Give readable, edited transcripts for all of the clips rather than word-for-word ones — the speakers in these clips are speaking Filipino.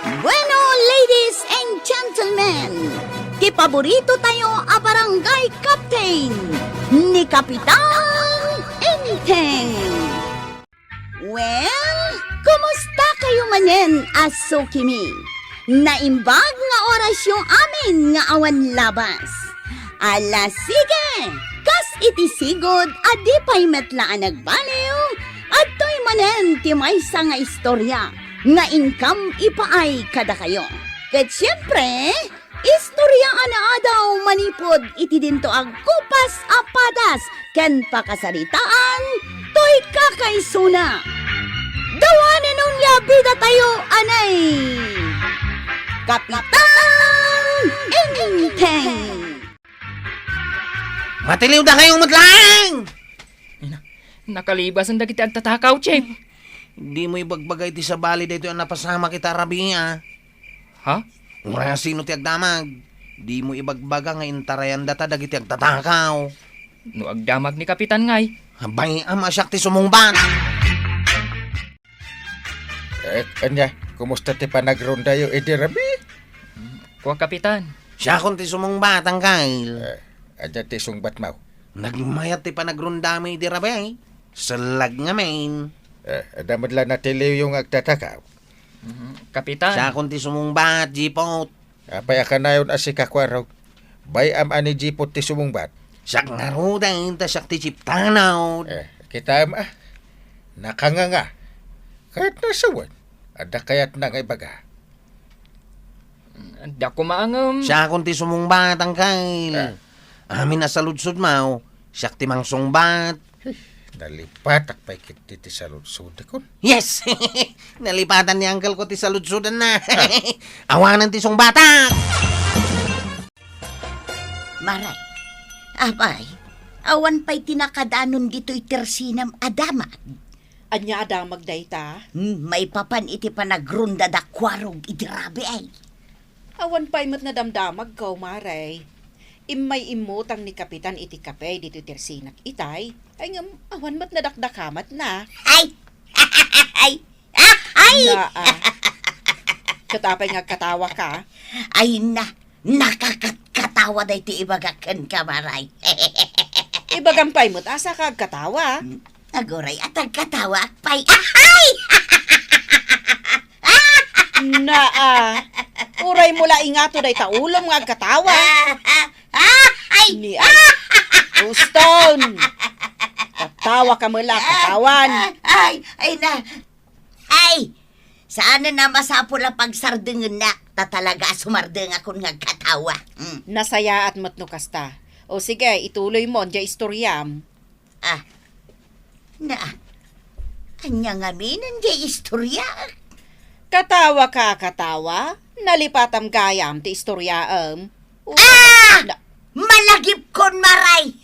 Bueno, ladies and gentlemen, ti paborito tayo a barangay captain ni Kapitan Enteng. Well, kumusta kayo manen, Asukimi? Naimbag nga oras yung amin nga awan labas. Ala sige, kas iti sigod adi pa'y metlaan nagbaliw at to'y manen ti maysa nga istorya nga income ipaay kada kayo. Ket siyempre, istorya ana daw manipod iti dinto ag kupas apadas ken pakasaritaan to'y kakaisuna. Dawanan nung labida tayo anay Kapitan Enteng. Matiliw na kayong mudlang! Nakalibas ang dagiti agtatakaw, Chef. Hindi mo ibagbagay ti sa bali dito ang napasama kita rabi ah. Ha? Ura sino ti agdamag. Di mo ibagbaga nga intarayan data dagiti agtatakaw. No agdamag ni Kapitan ngay. Abay asyak ti sumungban. Anya, kumusta ti panagronda yo edi rabi? Kuha Kapitan. Siya kun ti sumungbat ang kail. Anya ti sungbat mau. Nagmayat ti panagrundami di rabi. Salag nga main. Damad lang natiliw yung agtatakaw. Kapitan. Siya kun ti sumungbat, jipot. Apaya ka na yun asikakwarog. Bayam ani jipot ti sumungbat. Siya nga rudain ta siya ti chiptanaw. Kita nakanganga. Kahit nasawan. Ada kayat na nga ibaga. Da ko maangam. Siya kun ti sumungbat ang kail. Amin na saludsod mau. Siya ti mang sungbat. Nalipat akpay kiti ti saludsod kon. Yes! Nalipatan ni uncle ko ti saludsudan na. Awanan ti sungbatak! Maray, abay, awan pa'y tinakadanon dito'y tersinam adamag. Anya adamag dayta? May papan iti panagrunda da kwarog iti rabi ay. Awan pa'y mat na damdamag ko, maray. Imay imutang ni Kapitan iti kape dito tersinak itay. Ay ngam, awan mat na dakdakamat na. Ay! Ay! Ay! Katapay nga katawa ka. Ay na! Nakakatawa da iti ibagakan ka, maray. Ibagampay mo't asa ka katawa. Agoray at agkatawa pa'y ay! Uray mula ingato day taulom nga katawa. Ay! Ni Houston! Katawa ka mula, katawan. Ay! Ay na! Ay! Saan na masapol ang pagsardungan na? Tatalaga sumardeng akong nagkatawa. Nasaya at matno kasta. O sige, ituloy mo, dya istoryam. Anya nga minan di istorya. Katawa ka, katawa. Nalipatam gayam ti istoryaam. Malagip kon maray.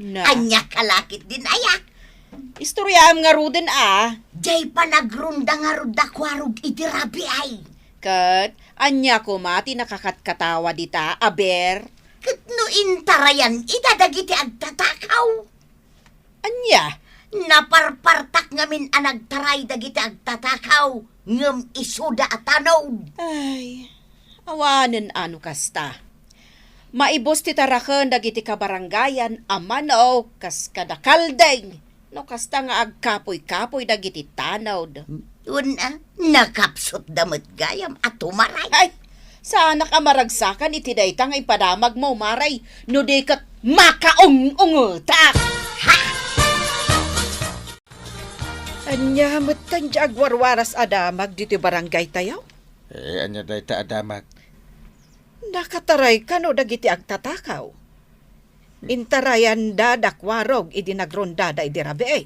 Na. Anya kalakit din aya. Istoryaam nga ruden Jay panagrunda nga ruda kwarog iti rabi ay. Kat, anya ko mati nakakatkatawa dita, aber. Kat no intarayan, idadagiti agtatakaw. Anya? Naparpartak ngamin anagtaray dagiti agtatakaw. Ngem isuda at tanod. Ay, awanen ano kasta. Maibos ti taraken dagiti kabarangayan amano kas kadakaldeng. No kasta nga agkapoy-kapoy dagiti tanod. Una, nakapsot damot gayam at umaray. Ay, sana ka maragsakan iti dayta nga ipadamag mo, maray. No di kat makaung-ungutak. Anya, matan di agwarwaras adamag dito barangay tayo? Anya day ta adamag. Nakataray ka no dagiti agtatakaw. Intarayan da dakwarog idi nagronda da idi rabi ay.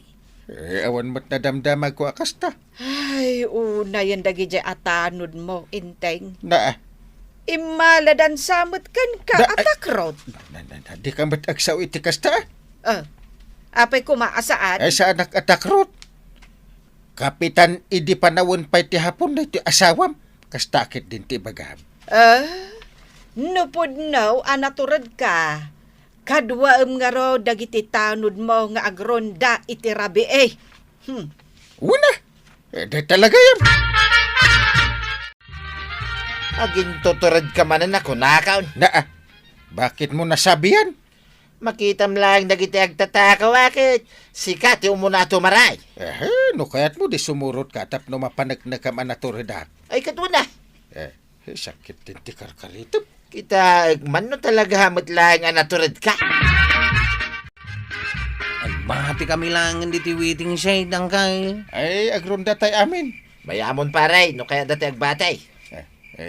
Awan mat na damdamag ko akasta. Ay, una yan dagiti atanod mo, inteng. Imaladan samot kan ka atakrot. Di ka mat agsaw iti kasta? Apay kumaasaan? Ay sa anak atakrot. Kapitan idi panawon pa'y ti hapon na iti asawam. Kastakit din ti bagam. Nupod no, anaturad ka. Kadwaem nga ro dagiti tanod mo nga agronda iti rabi Una, di talaga yan. Aging tuturad ka manan ako, nakaon. Bakit mo nasabihan? Makitam lang dagiti agtatakaw akit. Sikat yung muna tumaray. No kaya't mo di sumurot ka tap no mapanagna ka manaturidad. Ay katuna. Sakit din ti karkarito. Kita man no talaga hamot lang ang naturad ka. Ay, bati kami lang hindi waiting shade ang kay. Ay, agronda tay amin. Mayamon paray, no kaya dati agbatay.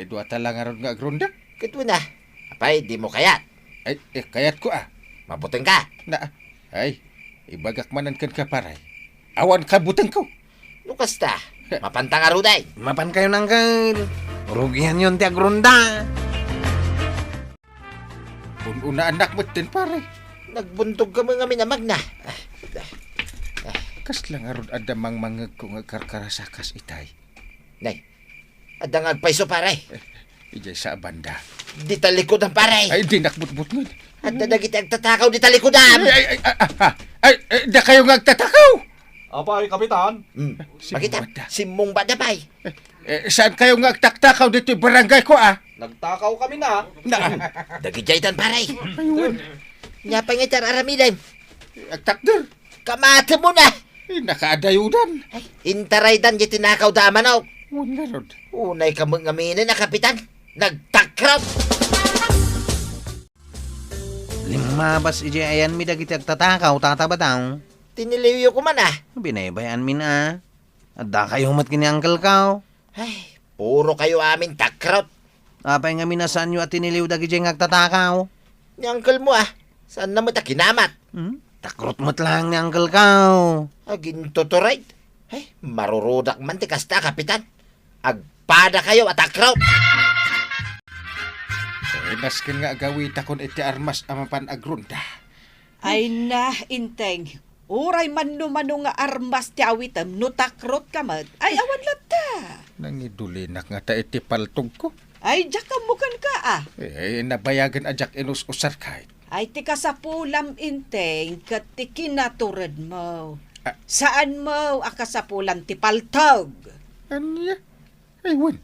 Dua talang aron nga agronda. Katuna. Apay, di mo kayat. Ay, kayat ko Mabuting ka. Ibagak manan kan ka paray. Awan ka butang ko. Lukas ta. Mapantang aruday. Mapan kayo ng kay. Rugihan yun ti agronda. Una anak mo din paray. Nagbuntog ka mga minamag na. Kas lang aron adamang mangag ko nga karkarasakas itay. Nay, adang agpaiso paray. Ijay sa banda. Di talikod ang paray. Ay, di nakbutbut mo. At nadagiti agtatakaw di talikodan. Da kayo nga agtatakaw. Apay, Kapitan. Makita, Banda. simong badabay. Saan kayo nga agtaktakaw dito yung barangay ko Nagtakaw kami na. Dagijaytan paray. Ayun. Nya pa nga tararamidan. Agtakder. Kamata mo na. Nakaadayudan. Intaraydan di tinakaw da manaw. Wala rod. Unay ka mga aminin na kapitan. Nagtakrot. Limabas ije ayan mi dagiti agtatakaw tatabataw. Tiniliyo ko man Binaybayan min Adda kayo mat kini uncle kao. Ay, puro kayo amin takrot. Apay nga minasan nyo at tiniliw dagiti agtatakaw. Ni uncle mo saan na mo ta kinamat? Takrot mat lang ni uncle kao. Agin tuturay. Ay, marurudak man ti kasta kapitan. Agpada kayo at takrot. Naskin nga agawita kon iti armas amapan agronda. Ay na, inteng. Uray mano-mano nga armas ti awitem, no takrot ka man. Ay, awan lata. Nangidulinak nga ta iti paltog ko. Ay, jak kamukan ka Nabayagan ajak inus usar kahit. Ay, tika sa pulam inteng, kat ti kinaturad mo. Saan mo akasapulan ti paltog? Anya? Aywan.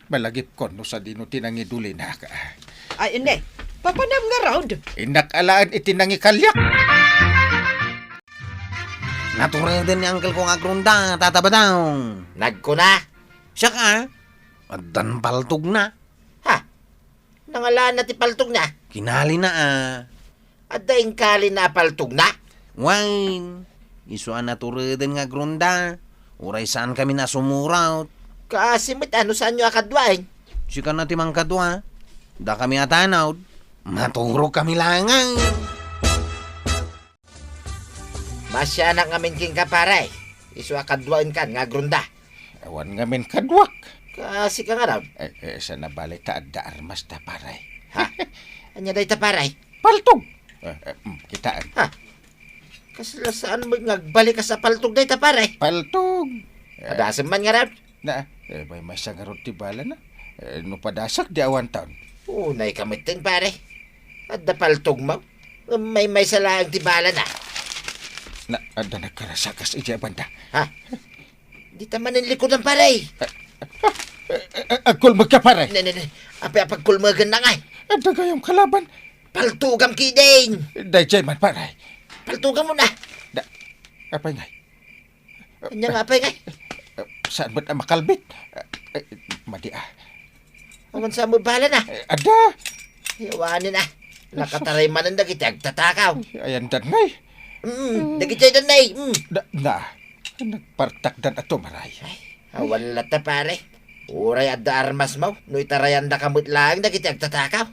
Malagip ko no sa dino tinangidulinak. Ay, hindi. Papanam nga raud. Inakalaan iti nangikalyak. Natural din ni uncle kong agronda tatabataw. Nagkuna. Siya ka. Addan paltog na. Ha? Nangalaan na ti paltog na. Kinali na At daing kali na paltog na. Wine. Isuan natural din nga agronda. Uray saan kami na sumuraw. Kasi mit ano saan nyo akadwain? Sika na timang kadwa. Da kami atanaw. Maturog kami langang. Masya na ngamin king kaparay. Isu akadwain kan nga grunda. Awan nga min kadwak. Kasi ka nga raw. Sa nabalik ta adda armas ta paray. Ha? Anya day taparay? Paltog. Kitaan. Ha? Kasla saan mo nagbalik ka sa paltog day taparay? Paltog. Padasam man nga raw. May masangarot ti bala na. No padasak di awan taon. Unay kamitin pare. At da paltog mo. May salaang tibala na. Ada nagkarasakas ija banda. Ha? Di taman ang likod ng paray. Agkul magkaparay. Apagkulmagan na nga. Ada gayong kalaban. Paltugam kiding. Dayjay man paray. Paltugam mo na. Apay ngay. Anya nga apay nga. Saan ba't ang makalbit? Madi Awan sa mo bala na. Ada. Iwanin na. Nakataray man ang dagiti agtatakaw. Ayan dan ngay. Dagiti dan na Nagpartakdan ato maray. Awan lata pare. Uray adda armas mo. No itarayan da kamut lang dagiti agtatakaw.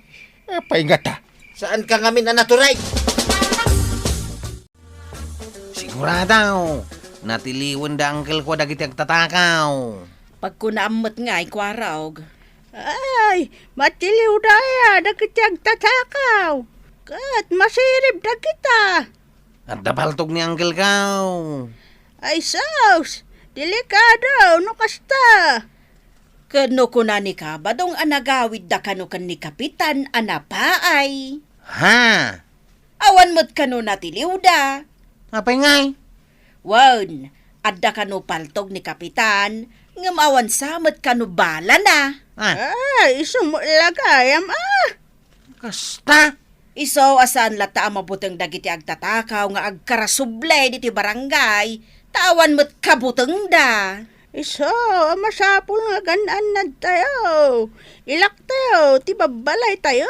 Apay nga ta. Saan ka ngamin na naturay? Siguradaw. Natiliwan da uncle ko dagiti agtatakaw. Pagkunaamot nga ay kwarawg. Ay, matiliw daya, dagiti agtatakaw. Kat, masirib da kita. Adda paltog ni uncle kaw. Ay, saus, delikado, no kasta. Kano kunani ka, badong anagawid da kano kan ni kapitan, anapaay. Ha? Awan mo't kano natiliw da. Apay ngay? Wan, Adda kanu paltog ni kapitan, nga maawan samot kanu bala na. Ah, Sumulagayam kasta. Iso asan lata ang mabutang dagiti agtatakaw nga agkarasublay diti barangay, tawan mo't kabutang da. Iso, masapul nga ganan tayo. Ilak tayo, tibabalay tayo.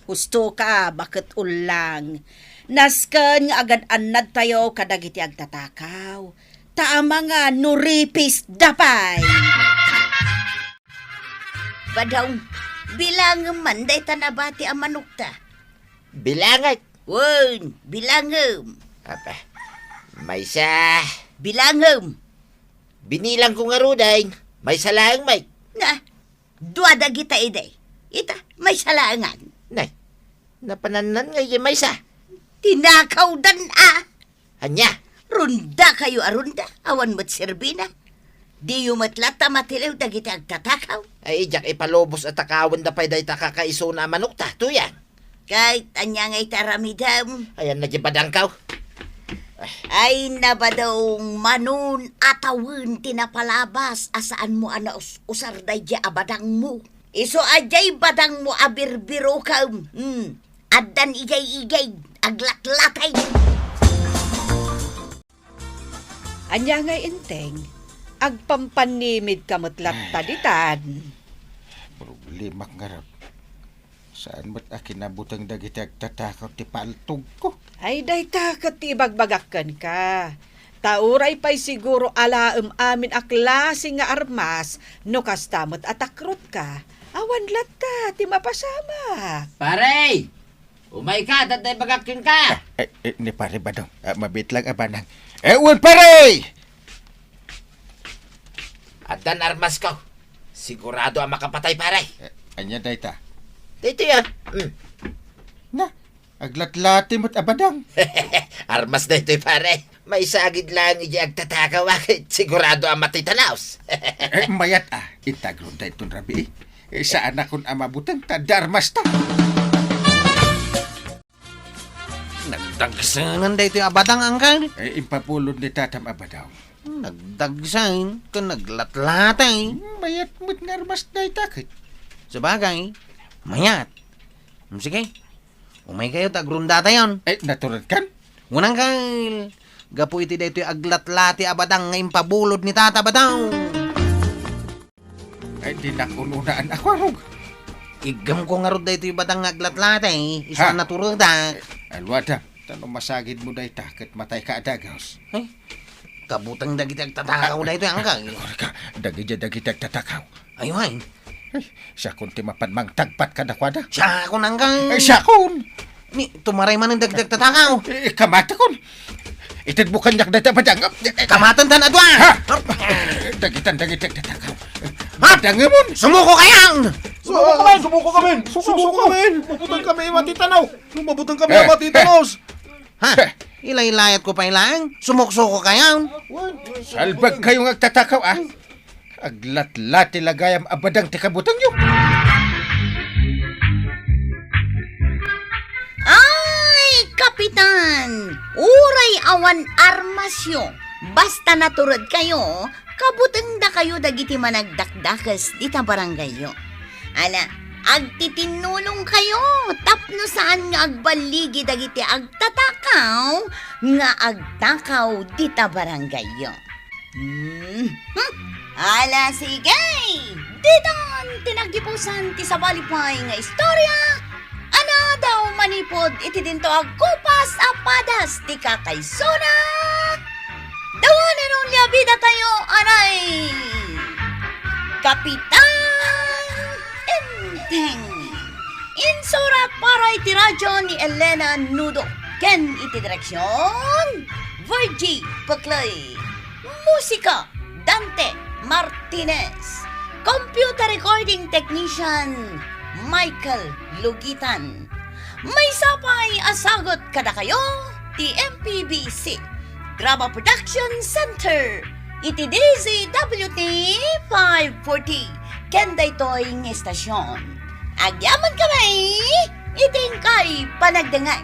Husto ka, bakit ulang? Nasken nga agad anad tayo kadagiti agtatakaw. Taama nga nuripis dapay. Badaw, bilang manday tanabati ang manok ta. Bilangat. Wen, bilangem. Apa? May sa... Bilangem. Binilang ko nga ruday. May salang may. Na, duwada kita ide. Ita, may salangan. Nay, napananan nga yung may sa. Tinakaw dan Anya, Runda kayo arunda, awan mo't serbina. Di yumatlata matilaw dagiti agtatakaw. ay ijak ipalobos at takawan da pa'y day takakaiso na manok ta. Tuyan. Kahit anya ngay taramidam, Ayan na jibadang kaw. ay nabadong manun atawin tinapalabas asaan mo ana usarday di abadang mo. Iso ajay badang mo abirbiro ka. Adan igay-igay, aglatlatay. Anya nga inteng, agpampanimid kamutlat taditan. Problema nga rap. Saan ba't akin nabutang dagiti agtatakaw ti paltog ko? Ay day ka katibagbagakan ka. Tauray pa'y siguro alaem amin a klase nga armas no kastamot atakrot ka. Awan lata, ti mapasama. Pare! Umay ka, tatay bagakin ka! Ni pare ba daw? Mabit lang abanang. Ewan pare! At dan armas ko. Sigurado ang makapatay, pare. Anya day ta? Dito yan. Na, aglatlati mo't abadang. Armas na ito, pare. May sagid lang iji agtatakaw. Sigurado ang matitanaos. Mayat itagron da itong rabi. Saan akong amabutang tadarmas ta? Nagdagsanan da ito yung abadang angkal. Impapulod ni tatam abadaw. Nagdagsain ka naglatlatay. Mayat mo't ngarmas day takit. Sabagay, mayat. Sige, umay kayo tagrundata yon. Natural kan? Unang kail, gapu iti da ito yung aglatlati abadang ngayon pabulod ni tata badaw. Di na kununaan ako arog. Igam ko nga ron da ito yung badang aglatlati. Isa Ha? naturod da. Alwada, tanong masagid mo day takit matay ka adagaws. Ay, kabutang dagiti agtatakaw da ito yung angkal. Ka, dagidya dagiti agtatakaw. Ayun, Siya kung timapan tagpat ka nakwada. siya ako nangkal. Siya kun! Ni, tumaray man ang dagdag tatakaw. Kamata kun! Itid mo kanyak na tabadang. Kamatan tan adwa. Ha! Dagitan dagiti agtatakaw. Madangimon! Sumuko kayang! Sumuko kami! Mabutang kami matitanaw! Mabutang kami matitanaw! Ha? Ilay-layat ko pa ilang? Sumuksuko kayang? Salbag kayong agtatakaw Aglat-lati lagayam abadang tikabutang nyo. Ay, kapitan! Uray awan armasyo. Basta naturod kayo, kabuteng da kayo dagiti managdakdakas dita baranggayo. Ala, agtitinulong kayo, tapno saan nga agbaligi dagiti agtatakaw, nga agtakaw dita baranggayo. Ala, sige! Ditan, tinagipusan ti sabalipay nga istorya. Ana daw manipod iti dinto agkupas apadas ti kakaysona. Dawanan ang labida tayo, anay! Kapitan Enteng. Insurat para iti radyo ni Elena Nudo. Ken iti direksyon, Virgie Paclay. Musika, Dante Martinez. Computer recording technician, Michael Lugitan. May sapay asagot kada kayo, ti MPBC. Drama Production Center. Iti DZWT 540. Kenday toy ng estasyon. Agyaman kamay, iting kay panagdangay.